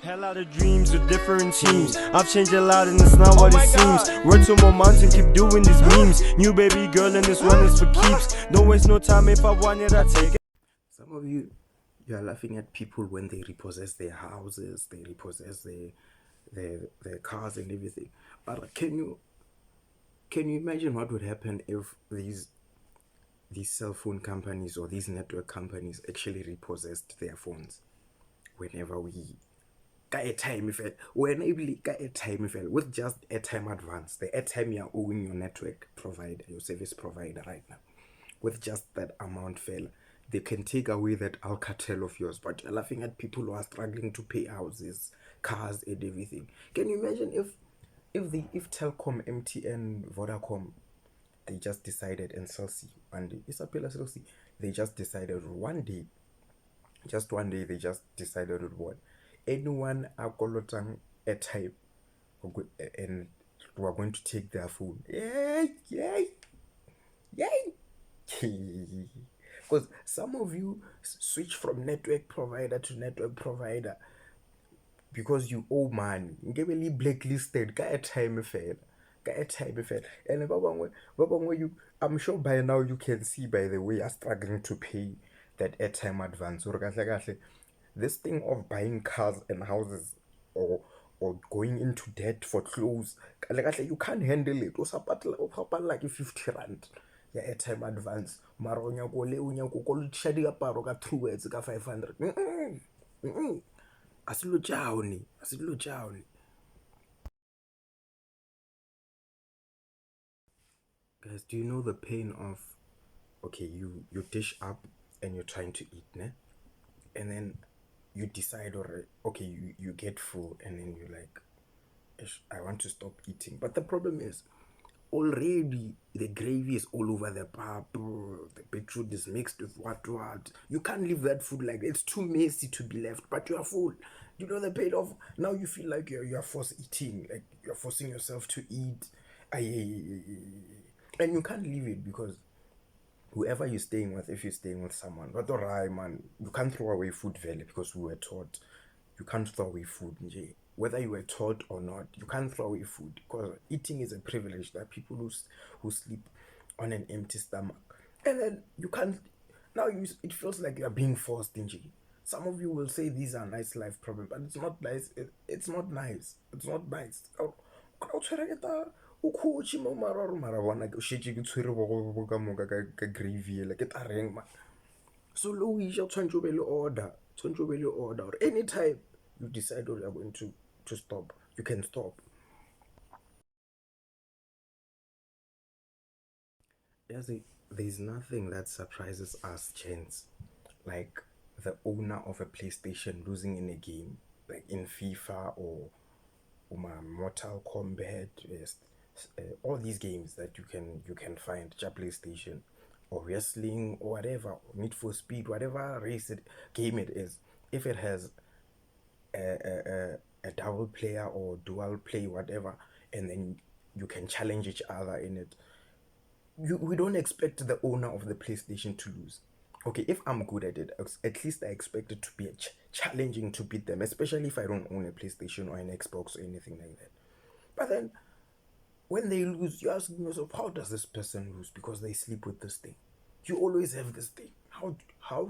Hell out of dreams with different teams. I've changed a lot and it's not what it seems. Run to my mountain, keep doing these memes. New baby girl and this one is for keeps. Don't waste no time, if I want it, I take it. Some of you are laughing at people when they repossess their houses, they repossess their cars and everything. But can you imagine what would happen if these cell phone companies or these network companies actually repossessed their phones whenever we airtime with just airtime advance, the airtime you're owing your network provider, your service provider right now, with just that amount they can take away that Alcatel of yours. But you're laughing at people who are struggling to pay houses, cars and everything. Can you imagine if Telkom, MTN, Vodacom, they just decided, and Cell C one day, they just decided one day they just decided with what anyone akolotang airtime and we're going to take their phone. Yay! Because some of you switch from network provider to network provider because you owe money. You get really blacklisted. Airtime fail. And you, I'm sure by now you can see, by the way, you're struggling to pay that airtime advance. This thing of buying cars and houses or going into debt for clothes, you can't handle it. Like 50 rand ya airtime advance. Mara unyako shadi aparo ka 2 words ka 500. Asilo chawni. Guys, do you know the pain of, okay, you dish up and you're trying to eat, ne? And then you decide, okay, you get full and then you're like, I want to stop eating. But the problem is, already the gravy is all over the pap, the beetroot is mixed with what. You can't leave that food like that. It's too messy to be left, but you are full. You know the pain of, now you feel like you're forced eating, like you're forcing yourself to eat. And you can't leave it because whoever you're staying with, if you're staying with someone, but alright, man, you can't throw away food value because we were taught you can't throw away food. Whether you were taught or not, you can't throw away food because eating is a privilege. There are people who sleep on an empty stomach, and then you can't. Now it feels like you're being forced. Some of you will say these are nice life problems, but it's not nice. It's not nice. It's not nice. Ukhuchi mara bona ke shetse ke tshwere go ka moka ka gravy le ke tareng man. So lo isha tshwantse be le order or anytime you decide you're going to stop, you can stop. There's nothing that surprises us, gents, like the owner of a PlayStation losing in a game, like in FIFA or Mortal Kombat, all these games that you can find, PlayStation or wrestling or whatever, Need for Speed, whatever game it is, if it has a double player or dual play, whatever, and then you can challenge each other in it, we don't expect the owner of the PlayStation to lose. Okay, if I'm good at it, at least I expect it to be challenging to beat them, especially if I don't own a PlayStation or an Xbox or anything like that. But then when they lose, you're asking yourself, how does this person lose? Because they sleep with this thing. You always have this thing. How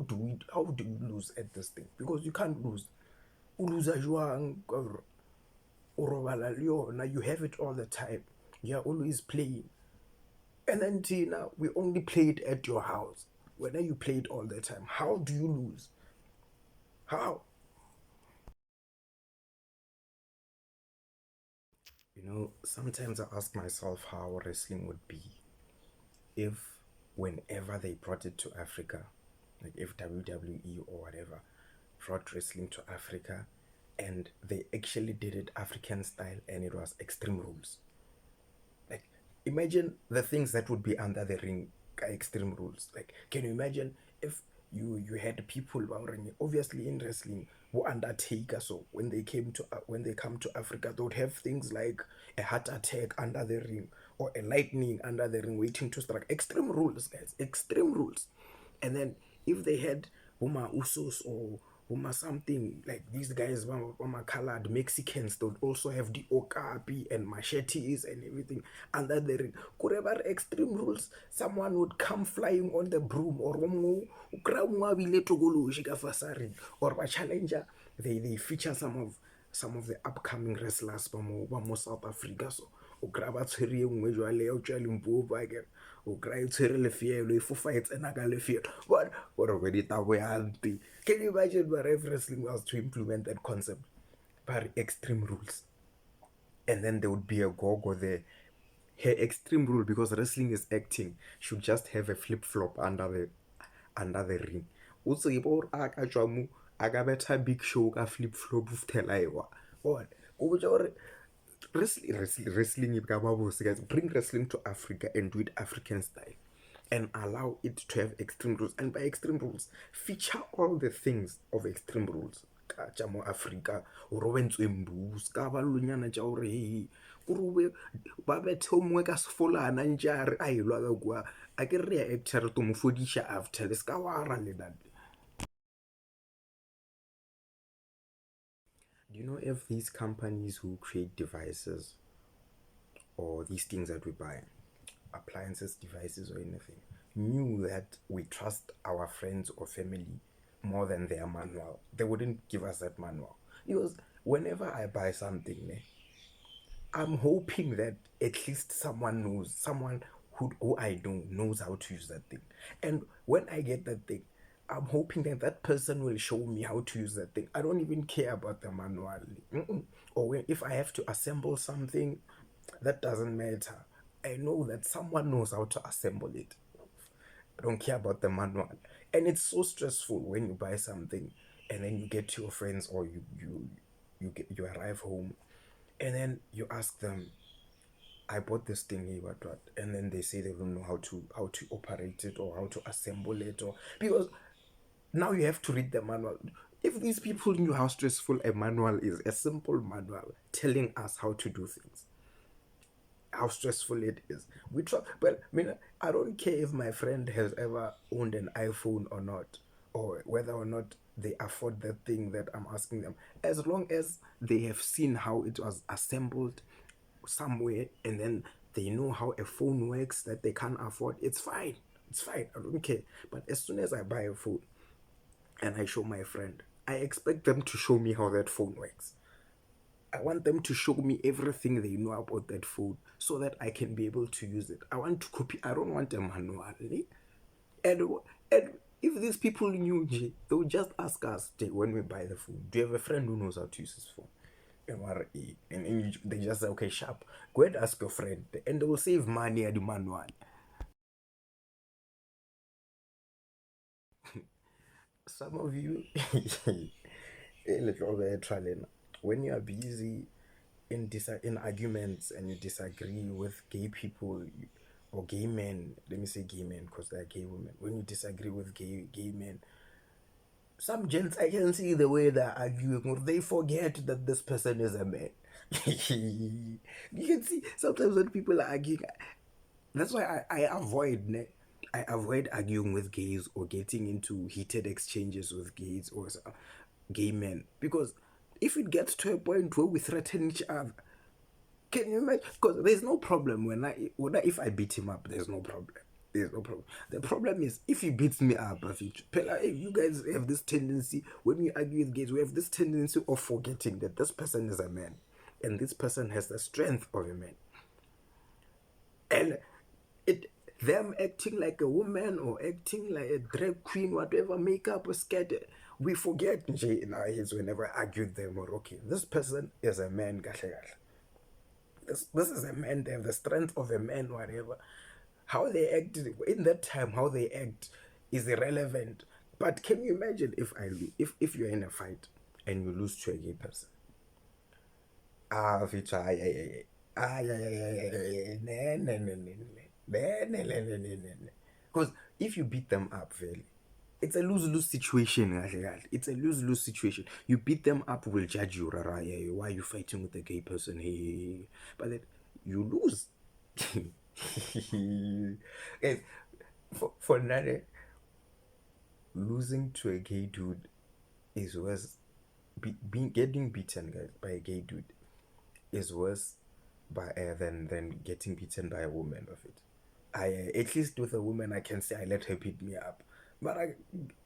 do you lose at this thing? Because you can't lose. You have it all the time. You're always playing. And then Tina, we only played at your house. Whether you played all the time, how do you lose? How? Sometimes I ask myself how wrestling would be if whenever they brought it to Africa, like if WWE or whatever brought wrestling to Africa and they actually did it African style and it was Extreme Rules. Like, imagine the things that would be under the ring, Extreme Rules. Like, can you imagine if you had people obviously in wrestling who Undertaker, so when they come to Africa, they would have things like a heart attack under the ring or a lightning under the ring waiting to strike. Extreme Rules, guys, Extreme Rules. And then if they had Usos or something like these guys, colored Mexicans, they would also have the okapi and machetes and everything under the ring. Whatever extreme rules, someone would come flying on the broom or or a challenger. They feature some of the upcoming wrestlers from South Africa. So o kry-a ba tshwere e nngwe jwale o tswa Limpopo akere o kry-a e tshwere lefielo e fofa e tsena ka lefielo but ore go ditabo ya nte. Can you imagine if wrestling was to implement that concept by extreme rules, and then there would be a gogo there. Her extreme rule, because wrestling is acting, should just have a flip-flop under the ring. Also, if or aga better big show ka flip-flop uftela ewa what wrestling guys, bring wrestling to Africa and do it African style and allow it to have extreme rules, and by extreme rules feature all the things of extreme rules ka tša mo Africa gore o bentswe mbus ka ba lonyana tša gore he gore ba bethe o mongwe ka sefolana ntše a re a elwa ka kua a ke re ya actor to mo fodiša after le ska wa ra le that. Do you know if these companies who create devices or these things that we buy, appliances, devices, or anything, knew that we trust our friends or family more than their manual, they wouldn't give us that manual. Because whenever I buy something, I'm hoping that at least someone who I know knows how to use that thing. And when I get that thing, I'm hoping that that person will show me how to use that thing. I don't even care about the manual. Or if I have to assemble something, that doesn't matter. I know that someone knows how to assemble it. I don't care about the manual. And it's so stressful when you buy something and then you get to your friends or you arrive home and then you ask them, I bought this thing, what, and then they say they don't know how to operate it or how to assemble it, or because now you have to read the manual. If these people knew how stressful a manual is, a simple manual telling us how to do things, how stressful it is. We try, but I don't care if my friend has ever owned an iPhone or not, or whether or not they afford the thing that I'm asking them. As long as they have seen how it was assembled somewhere and then they know how a phone works that they can't afford, it's fine. It's fine. I don't care. But as soon as I buy a phone and I show my friend, I expect them to show me how that phone works. I want them to show me everything they know about that phone so that I can be able to use it. I want to copy. I don't want a manual. And if these people knew, they would just ask us when we buy the phone, do you have a friend who knows how to use this phone? And they just say, okay, sharp, go ahead and ask your friend, and they will save money at the manual. Some of you, when you are busy in arguments and you disagree with gay people or gay men, let me say gay men because they're gay women. When you disagree with gay men, some gents, I can see the way they're arguing, or they forget that this person is a man. You can see sometimes when people are arguing. That's why I avoid arguing with gays or getting into heated exchanges with gays or gay men, because if it gets to a point where we threaten each other, can you imagine? Because there's no problem if I beat him up, there's no problem. There's no problem. The problem is if he beats me up, you guys have this tendency, when we argue with gays, we have this tendency of forgetting that this person is a man and this person has the strength of a man. And them acting like a woman or acting like a drag queen, whatever, makeup or skirt, we forget in our heads whenever I argue with them, or okay, this person is a man, this is a man, they have the strength of a man, whatever. How they act in that time, how they act is irrelevant. But can you imagine if you're in a fight and you lose to a gay person? Because if you beat them up, it's a lose-lose situation. It's a lose-lose situation. You beat them up, we'll judge you. Why are you fighting with a gay person? But then you lose. For another, losing to a gay dude is worse. Being getting beaten, guys, by a gay dude is worse than getting beaten by a woman of it. I at least with a woman I can say I let her beat me up. But I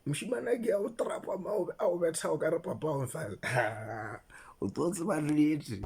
mshimana ke o trapa ma o betha o ka re papa o mfala. O totse ba rete.